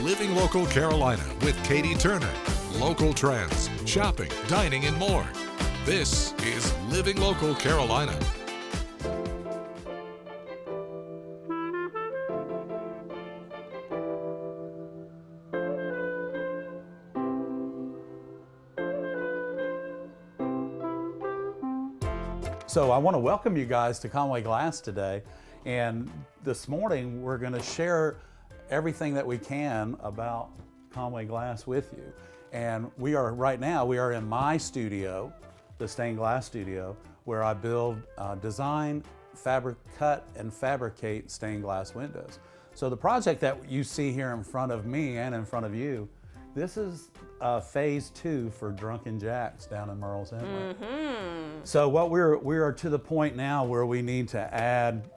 Living Local Carolina with Katie Turner. Local trends, shopping, dining, and more. This is Living Local Carolina. So I want to welcome you guys to Conway Glass today, and this morning we're going to share everything that we can about Conway Glass with you. And right now we are in my studio, the stained glass studio, where I build, design, cut and fabricate stained glass windows. So the project that you see here in front of me and in front of you, this is phase 2 for Drunken Jack's down in Murrells Inlet. So what we are to the point now where we need to add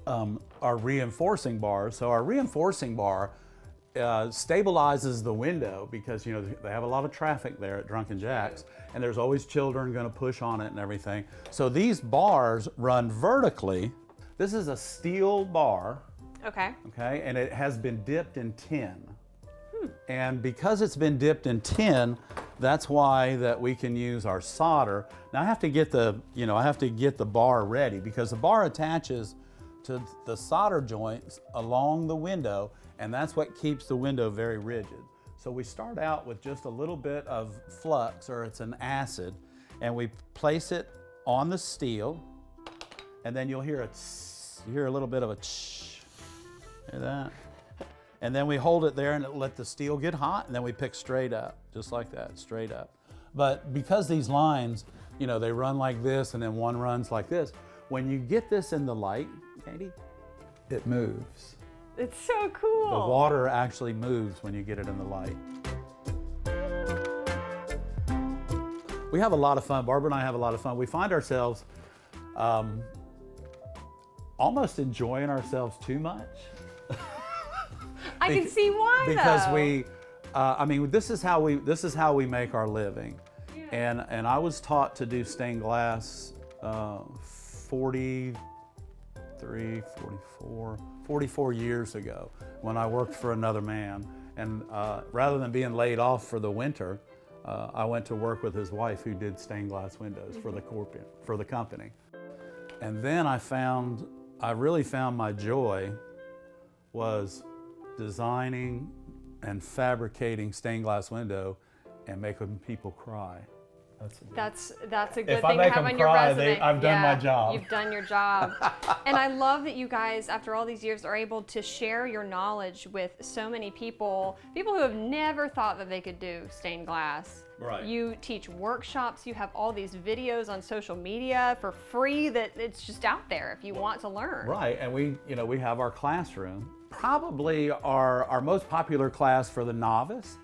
our reinforcing bars. So our reinforcing bar stabilizes the window because they have a lot of traffic there at Drunken Jack's, and there's always children going to push on it and everything. So these bars run vertically. This is a steel bar. Okay, and it has been dipped in tin. And because it's been dipped in tin, that's why that we can use our solder. Now I have to get the bar ready because the bar attaches to the solder joints along the window, and that's what keeps the window very rigid. So we start out with just a little bit of flux, or it's an acid, and we place it on the steel, and then you'll hear a little bit of a tsh. Hear that? And then we hold it there and let the steel get hot, and then we pick straight up, just like that, straight up. But because these lines, they run like this and then one runs like this, when you get this in the light, Katie, it moves. It's so cool. The water actually moves when you get it in the light. We have a lot of fun. Barbara and I have a lot of fun. We find ourselves almost enjoying ourselves too much. I can see why, because though. this is how we make our living. Yeah. And I was taught to do stained glass 44 years ago when I worked for another man. And rather than being laid off for the winter, I went to work with his wife who did stained glass windows for the company. And then I really found my joy was designing and fabricating stained glass window and making people cry. That's a good thing to have on your resume. I've done my job. You've done your job. And I love that you guys, after all these years, are able to share your knowledge with so many people who have never thought that they could do stained glass. Right. You teach workshops, you have all these videos on social media for free that it's just out there if you want to learn. Right, and we have our classroom. Probably our most popular class for the novice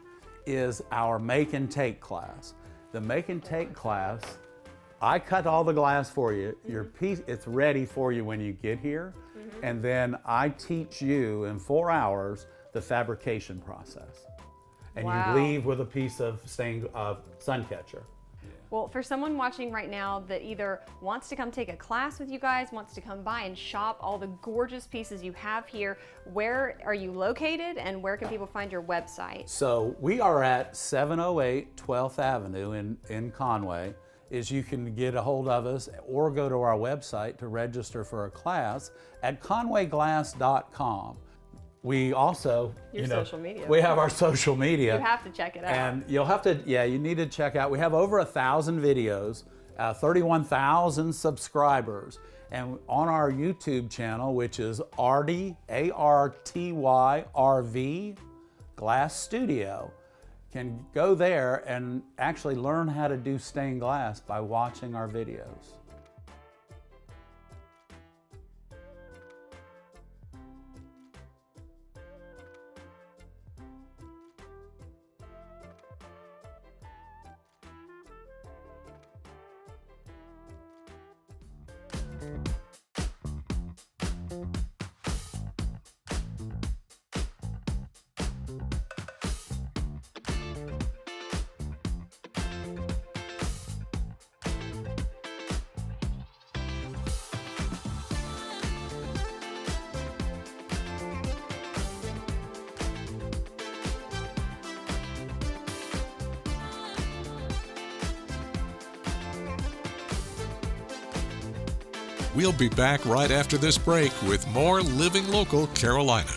is our make and take class. The make and take class, I cut all the glass for you. Your piece, it's ready for you when you get here. And then I teach you in 4 hours the fabrication process. And wow. You leave with a piece of sun catcher. Well, for someone watching right now that either wants to come take a class with you guys, wants to come by and shop all the gorgeous pieces you have here, where are you located and where can people find your website? So we are at 708 12th Avenue in Conway. You can get a hold of us or go to our website to register for a class at conwayglass.com. We also, social media. We have our social media. You have to check it out. And you need to check out. We have over 1,000 videos, 31,000 subscribers. And on our YouTube channel, which is Arty, ARTYRV, Glass Studio, can go there and actually learn how to do stained glass by watching our videos. We'll be back right after this break with more Living Local Carolina.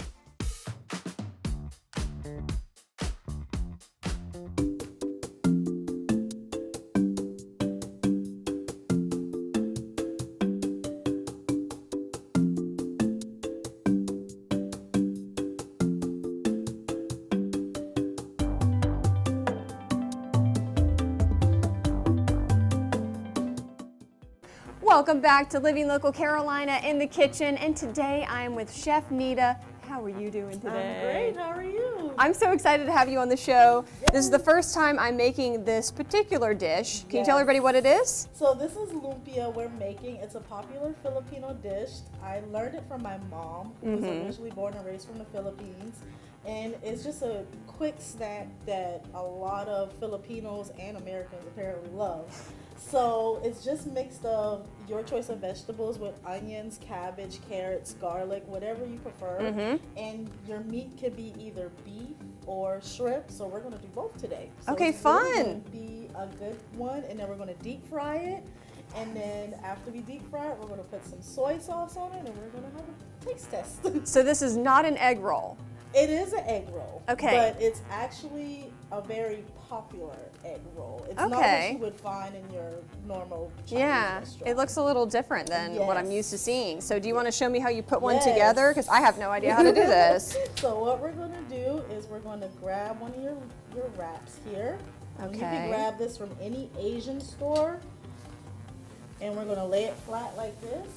Welcome back to Living Local Carolina in the kitchen, and today I am with Chef Nita. How are you doing today? I'm great. How are you? I'm so excited to have you on the show. This is the first time I'm making this particular dish. Can you tell everybody what it is? So this is lumpia we're making. It's a popular Filipino dish. I learned it from my mom, who was originally born and raised from the Philippines. And it's just a quick snack that a lot of Filipinos and Americans apparently love. So it's just mixed of your choice of vegetables with onions, cabbage, carrots, garlic, whatever you prefer. And your meat could be either beef or shrimp. So we're going to do both today. So Okay, it's really fun. going to be a good one. And then we're going to deep fry it. And then after we deep fry it, we're going to put some soy sauce on it and we're going to have a taste test. So this is not an egg roll. It is an egg roll. Okay. But it's actually a very popular egg roll. It's not what Okay. you would find in your normal Chinese Yeah, restaurant. it looks a little different than what I'm Yes. used to seeing. So do you want to show me how you put one Yes. together? Because I have no idea how to do this. So what we're going to do is we're going to grab one of your wraps here. And You Okay. can grab this from any Asian store. And we're going to lay it flat like this.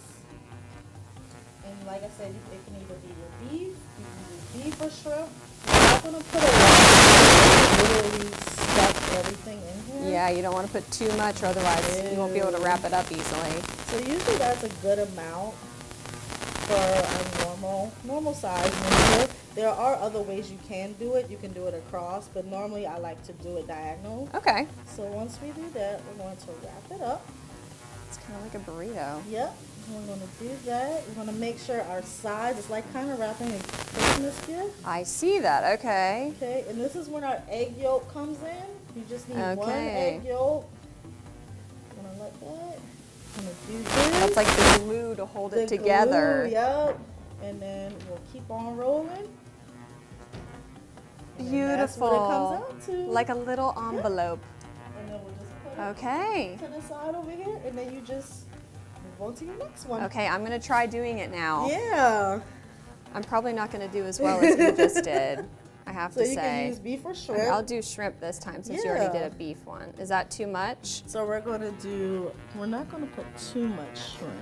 And like I said, it can either be your beef, you can do beef or shrimp. We're not going to put a lot, literally stuff everything in here. Yeah, you don't want to put too much or otherwise you won't be able to wrap it up easily. So usually that's a good amount for a normal size meal. There are other ways you can do it. You can do it across, but normally I like to do it diagonal. Okay. So once we do that, we're going to wrap it up. It's kind of like a burrito. Yep. We're going to do that. We're going to make sure our sides, it's like kind of wrapping a Christmas gift. I see that. Okay. Okay, and this is when our egg yolk comes in. You just need one Okay. egg yolk. I'm going to let that. I'm going to do this. That's like the glue to hold it The together. glue, yep. And then we'll keep on rolling. And then that's what it Beautiful. comes out to. Like a little envelope. And then we'll just put it Okay. to the side over here, and then you just move on to your next one. Okay, I'm going to try doing it now. Yeah. I'm probably not going to do as well as you just did, I have So to you can say. use beef or Okay, shrimp. I'll do shrimp this time since you already did Yeah. a beef one. Is that too much? So we're not gonna put too much shrimp.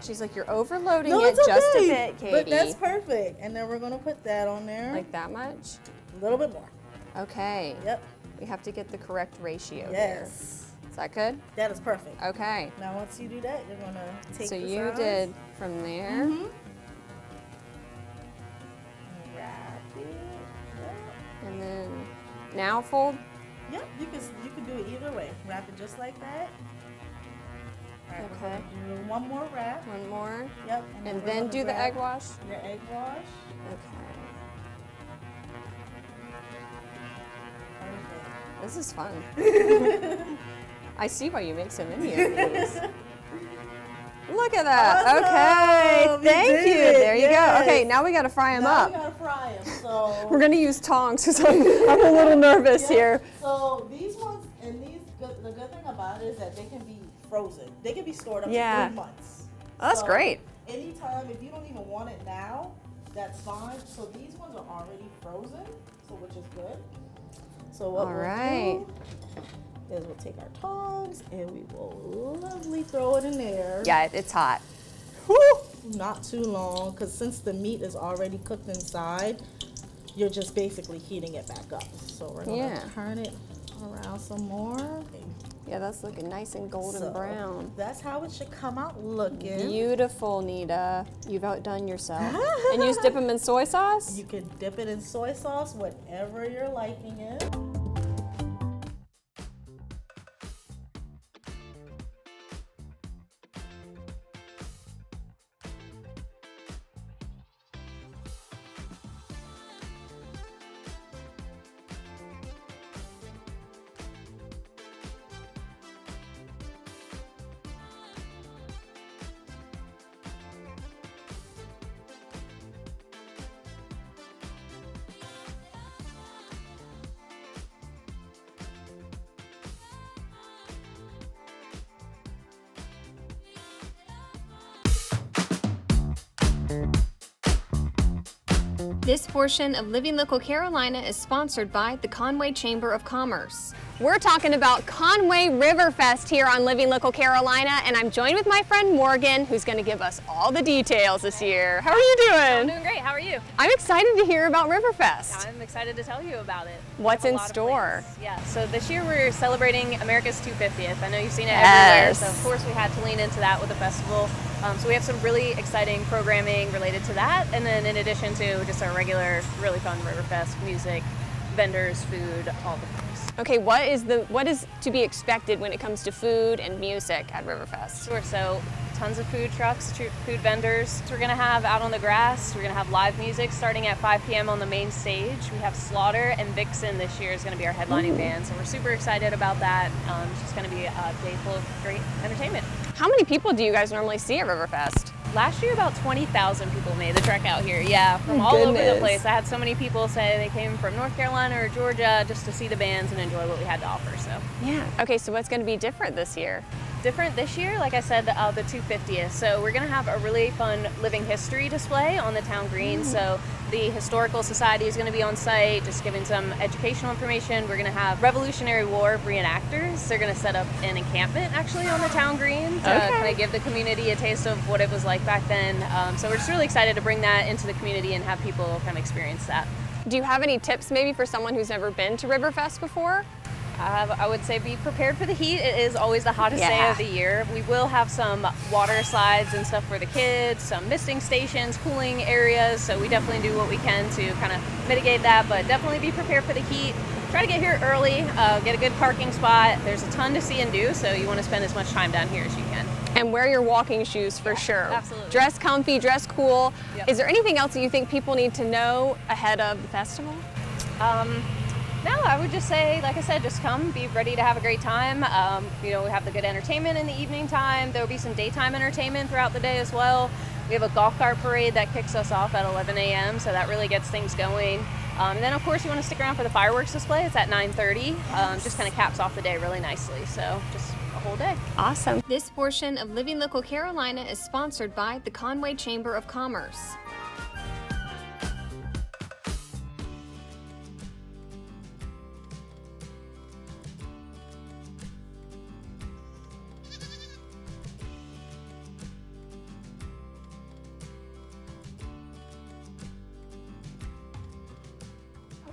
She's like, you're overloading No, it it's just a okay. bit, Katie. But that's perfect. And then we're gonna put that on there. Like that much? a little bit more. Okay. Yep. We have to get the correct ratio here. Yes. Is that good? That is perfect. Okay. Now once you do that, you're gonna take So the you sides did from there. and wrap it. Yep. And then now fold. Yep, you can do it either way. Wrap it just like that. All right, Okay. we're gonna do one more wrap. One more. Yep. And we're then gonna do the grab egg wash. Your egg wash. Okay. Perfect. This is fun. I see why you make so many of these. Look at that. Awesome. Okay. We Thank did you. it. There you Yes. go. Okay, now we got to fry them Now up. we gotta fry them. So We're going to use tongs because I'm a little nervous Yep. here. So these ones and the good thing about it is that they can be frozen. They can be stored up Yeah. to 3 months. Oh, that's So great. Anytime, if you don't even want it now, that's fine. So these ones are already frozen, so which is good. So what All we'll right. do is we'll take our tongs and we will lovely throw it in there. Yeah, it's hot. Whew, not too long, because since the meat is already cooked inside, you're just basically heating it back up. So we're gonna Yeah. turn it around some more. Yeah, that's looking nice and golden So brown. That's how it should come out looking. Beautiful, Nita. You've outdone yourself. And you just dip them in soy sauce? You can dip it in soy sauce, whatever you're liking it. This portion of Living Local Carolina is sponsored by the Conway Chamber of Commerce. We're talking about Conway Riverfest here on Living Local Carolina, and I'm joined with my friend Morgan, who's going to give us all the details this year. How are you doing? I'm doing great. How are you? I'm excited to hear about Riverfest. I'm excited to tell you about it. What's We have in a lot of store? plans. Yeah, so this year we're celebrating America's 250th. I know you've seen it Yes. everywhere, so of course we had to lean into that with the festival. So we have some really exciting programming related to that, and then in addition to just our regular, really fun Riverfest music, vendors, food, all the things. Okay, what is to be expected when it comes to food and music at Riverfest? Sure, so tons of food trucks, food vendors. We're gonna have out on the grass, we're gonna have live music starting at 5 p.m. on the main stage. We have Slaughter and Vixen this year is gonna be our headlining band, so we're super excited about that. It's just gonna be a day full of great entertainment. How many people do you guys normally see at Riverfest? Last year, about 20,000 people made the trek out here. Yeah, from all over the Goodness. place. I had so many people say they came from North Carolina or Georgia just to see the bands and enjoy what we had to offer. So Yeah. Okay, so what's going to be different this year? different this year, like I said, the 250th. So we're gonna have a really fun living history display on the town green. So the Historical Society is gonna be on site, just giving some educational information. We're gonna have Revolutionary War reenactors. They're gonna set up an encampment actually on the town green to kind of give the community a taste of what it was like back then. So we're just really excited to bring that into the community and have people kind of experience that. Do you have any tips maybe for someone who's never been to Riverfest before? I would say be prepared for the heat. It is always the hottest day of the year. We will have some water slides and stuff for the kids, some misting stations, cooling areas, so we definitely do what we can to kind of mitigate that, but definitely be prepared for the heat. Try to get here early, get a good parking spot. There's a ton to see and do, so you want to spend as much time down here as you can. And wear your walking shoes for sure. absolutely. Dress comfy, dress cool. Yep. Is there anything else that you think people need to know ahead of the festival? No, I would just say, like I said, just come, be ready to have a great time. We have the good entertainment in the evening time. There will be some daytime entertainment throughout the day as well. We have a golf cart parade that kicks us off at 11 a.m., so that really gets things going. And then, of course, you want to stick around for the fireworks display. It's at 9:30. Just kind of caps off the day really nicely, so just a whole day. Awesome. This portion of Living Local Carolina is sponsored by the Conway Chamber of Commerce.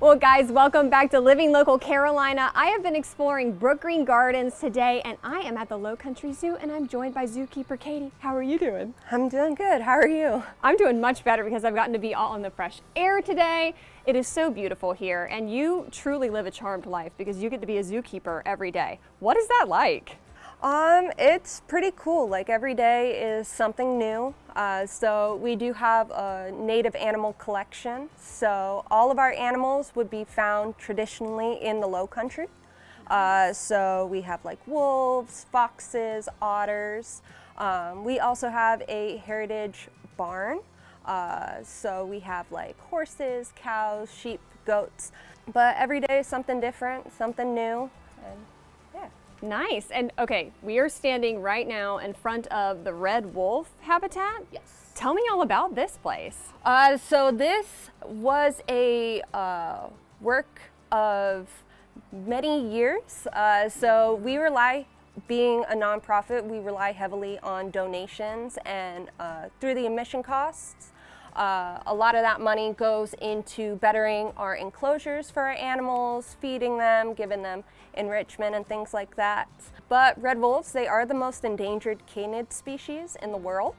Well, guys, welcome back to Living Local Carolina. I have been exploring Brookgreen Gardens today, and I am at the Low Country Zoo, and I'm joined by zookeeper Katie. How are you doing? I'm doing good. How are you? I'm doing much better because I've gotten to be out in the fresh air today. It is so beautiful here, and you truly live a charmed life because you get to be a zookeeper every day. What is that like? It's pretty cool. Like every day is something new. So we do have a native animal collection. So all of our animals would be found traditionally in the Low Country. So we have like wolves, foxes, otters. We also have a heritage barn. So we have like horses, cows, sheep, goats. But every day is something different, something new. And yeah. Nice. And okay, we are standing right now in front of the red wolf habitat. Yes. Tell me all about this place. So this was a work of many years. So we rely, being a nonprofit, we rely heavily on donations, and through the admission costs, a lot of that money goes into bettering our enclosures for our animals, feeding them, giving them enrichment and things like that. But red wolves, they are the most endangered canid species in the world.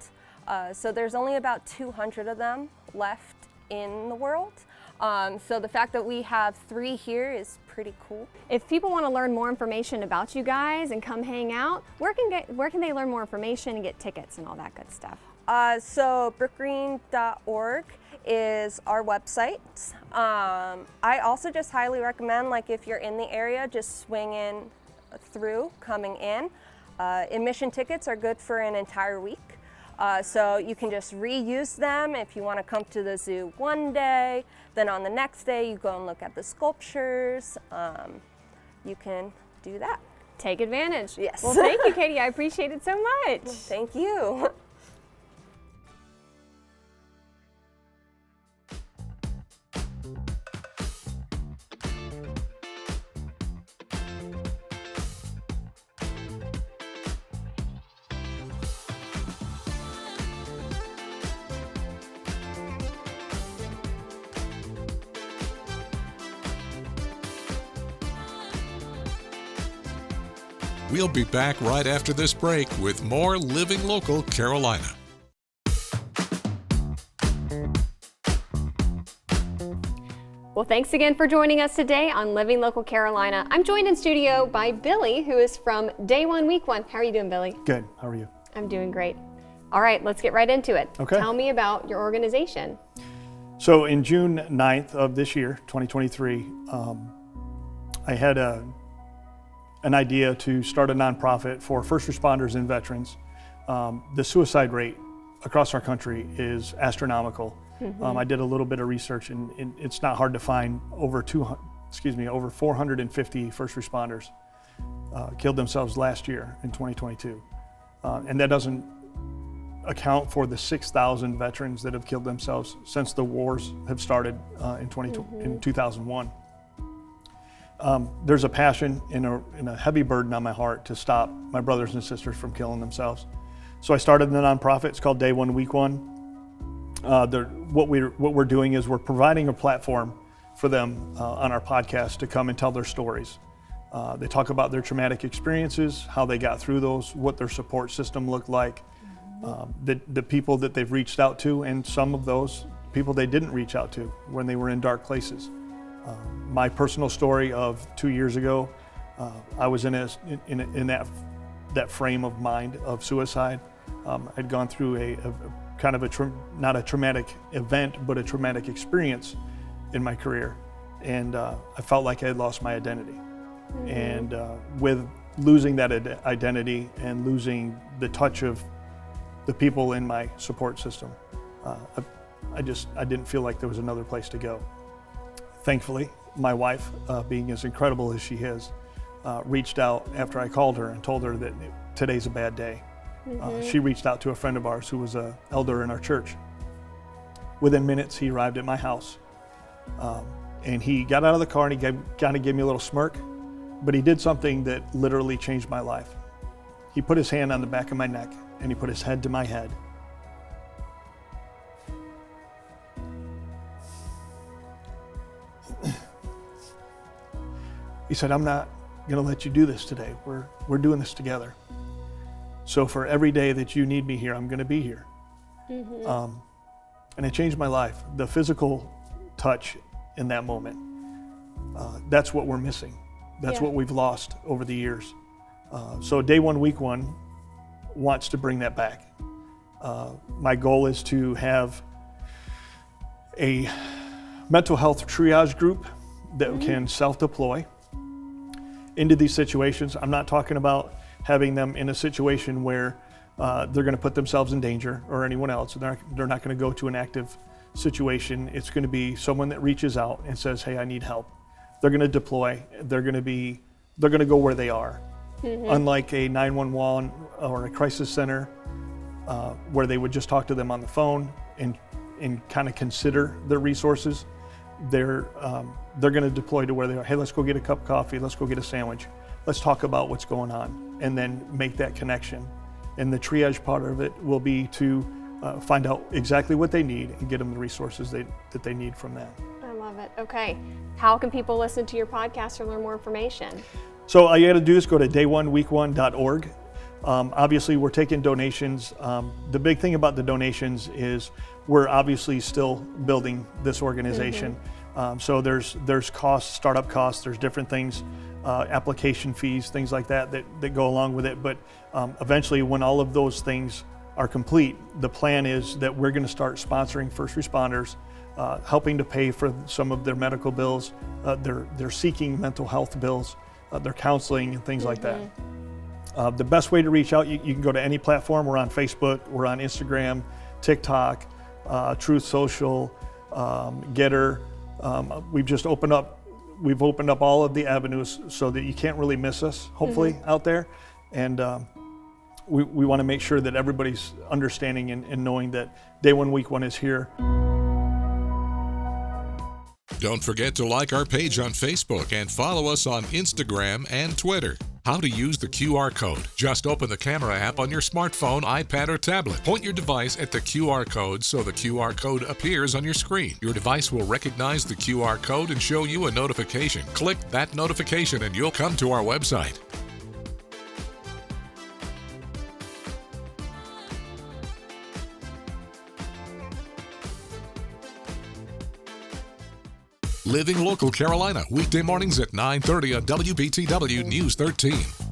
So there's only about 200 of them left in the world. So the fact that we have 3 here is pretty cool. If people want to learn more information about you guys and come hang out, where can they learn more information and get tickets and all that good stuff? So brookgreen.org is our website. I also just highly recommend, like if you're in the area, just swing in through, coming in. Admission tickets are good for an entire week. So you can just reuse them if you want to come to the zoo one day, then on the next day you go and look at the sculptures. You can do that. Take advantage. Yes. Well, thank you, Katie. I appreciate it so much. Thank you. We'll be back right after this break with more Living Local Carolina. Well, thanks again for joining us today on Living Local Carolina. I'm joined in studio by Billy, who is from Day One, Week One. How are you doing, Billy? Good. How are you? I'm doing great. All right, let's get right into it. Okay. Tell me about your organization. So in June 9th of this year, 2023, I had an idea to start a nonprofit for first responders and veterans. The suicide rate across our country is astronomical. I did a little bit of research, and it's not hard to find over 450 first responders killed themselves last year in 2022. And that doesn't account for the 6,000 veterans that have killed themselves since the wars have started in 2001. There's a passion and a heavy burden on my heart to stop my brothers and sisters from killing themselves. So I started the nonprofit. It's called Day One, Week One. What we're doing is we're providing a platform for them on our podcast to come and tell their stories. They talk about their traumatic experiences, how they got through those, what their support system looked like, the people that they've reached out to, and some of those people they didn't reach out to when they were in dark places. My personal story of 2 years ago, I was in that frame of mind of suicide. I'd gone through a kind of not a traumatic event, but a traumatic experience in my career. And I felt like I had lost my identity. And with losing that identity and losing the touch of the people in my support system, I didn't feel like there was another place to go. Thankfully, my wife, being as incredible as she is, reached out after I called her and told her that today's a bad day. She reached out to a friend of ours who was an elder in our church. Within minutes, he arrived at my house. And he got out of the car and he kind of gave me a little smirk, but he did something that literally changed my life. He put his hand on the back of my neck and he put his head to my head. He said, "I'm not going to let you do this today. We're doing this together. So for every day that you need me here, I'm going to be here." And it changed my life. The physical touch in that moment, that's what we're missing. That's what we've lost over the years. So Day One, Week One wants to bring that back. My goal is to have a mental health triage group that can self-deploy into these situations. I'm not talking about having them in a situation where they're going to put themselves in danger or anyone else. They're not going to go to an active situation. It's going to be someone that reaches out and says, "Hey, I need help." They're going to deploy. They're going to go where they are. Unlike a 911 or a crisis center where they would just talk to them on the phone and kind of consider their resources, they're going to deploy to where they are. "Hey, let's go get a cup of coffee. Let's go get a sandwich. Let's talk about what's going on," and then make that connection. And the triage part of it will be to find out exactly what they need and get them the resources that they need from that. I love it. Okay. How can people listen to your podcast or learn more information? So all you got to do is go to dayoneweek1.org. Obviously, we're taking donations. The big thing about the donations is we're obviously still building this organization. So there's costs, startup costs, there's different things, application fees, things like that go along with it. But eventually, when all of those things are complete, the plan is that we're going to start sponsoring first responders, helping to pay for some of their medical bills, their seeking mental health bills, their counseling and things like that. The best way to reach out, you can go to any platform. We're on Facebook, we're on Instagram, TikTok, Truth Social, Getter. We've opened up all of the avenues so that you can't really miss us, hopefully, out there. And we want to make sure that everybody's understanding and knowing that Day One, Week One is here. Don't forget to like our page on Facebook and follow us on Instagram and Twitter. How to use the QR code. Just open the camera app on your smartphone, iPad, or tablet. Point your device at the QR code so the QR code appears on your screen. Your device will recognize the QR code and show you a notification. Click that notification and you'll come to our website. Living Local Carolina, weekday mornings at 9:30 on WBTW News 13.